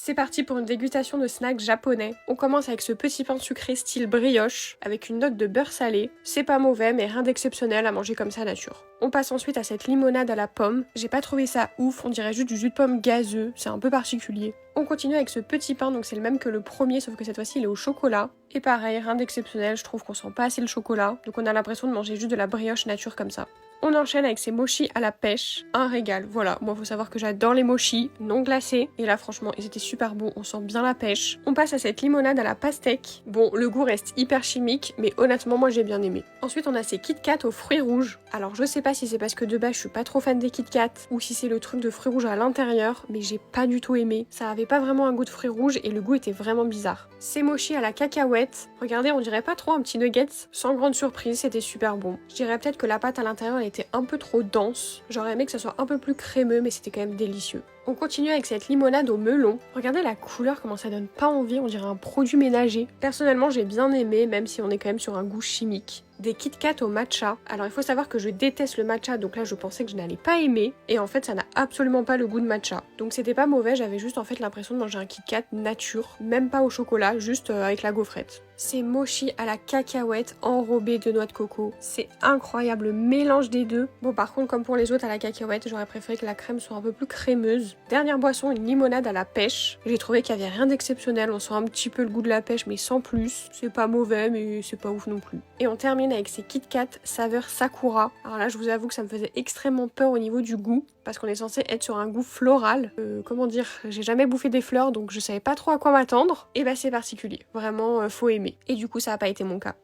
C'est parti pour une dégustation de snacks japonais. On commence avec ce petit pain sucré style brioche, avec une note de beurre salé. C'est pas mauvais, mais rien d'exceptionnel à manger comme ça nature. On passe ensuite à cette limonade à la pomme. J'ai pas trouvé ça ouf, on dirait juste du jus de pomme gazeux, c'est un peu particulier. On continue avec ce petit pain, donc c'est le même que le premier, sauf que cette fois-ci il est au chocolat. Et pareil, rien d'exceptionnel, je trouve qu'on sent pas assez le chocolat, donc on a l'impression de manger juste de la brioche nature comme ça. On enchaîne avec ces mochis à la pêche, un régal, voilà, moi faut savoir que j'adore les mochis, non glacés, et là franchement ils étaient super bons, on sent bien la pêche. On passe à cette limonade à la pastèque, bon le goût reste hyper chimique, mais honnêtement moi j'ai bien aimé. Ensuite on a ces Kit Kat aux fruits rouges, alors je sais pas si c'est parce que de base je suis pas trop fan des Kit Kat, ou si c'est le truc de fruits rouges à l'intérieur, mais j'ai pas du tout aimé, ça avait pas vraiment un goût de fruits rouges et le goût était vraiment bizarre. Ces mochis à la cacahuète, regardez on dirait pas trop un petit nugget, sans grande surprise c'était super bon. Je dirais peut-être que la pâte à l'intérieur était un peu trop dense. J'aurais aimé que ça soit un peu plus crémeux, mais c'était quand même délicieux. On continue avec cette limonade au melon. Regardez la couleur, comment ça donne pas envie, on dirait un produit ménager. Personnellement, j'ai bien aimé, même si on est quand même sur un goût chimique. Des Kit Kat au matcha. Alors il faut savoir que je déteste le matcha, donc là je pensais que je n'allais pas aimer, et en fait ça n'a absolument pas le goût de matcha. Donc c'était pas mauvais, j'avais juste en fait l'impression de manger un Kit Kat nature, même pas au chocolat, juste avec la gaufrette. C'est mochi à la cacahuète enrobé de noix de coco. C'est incroyable, le mélange des deux. Bon par contre comme pour les autres à la cacahuète, j'aurais préféré que la crème soit un peu plus crémeuse. Dernière boisson, une limonade à la pêche. J'ai trouvé qu'il y avait rien d'exceptionnel, on sent un petit peu le goût de la pêche mais sans plus. C'est pas mauvais mais c'est pas ouf non plus. Et on termine avec ces Kit Kat saveur Sakura. Alors là je vous avoue que ça me faisait extrêmement peur au niveau du goût, parce qu'on est censé être sur un goût floral. Comment dire, j'ai jamais bouffé des fleurs donc je savais pas trop à quoi m'attendre. Et bah c'est particulier, vraiment faut aimer. Et du coup ça a pas été mon cas.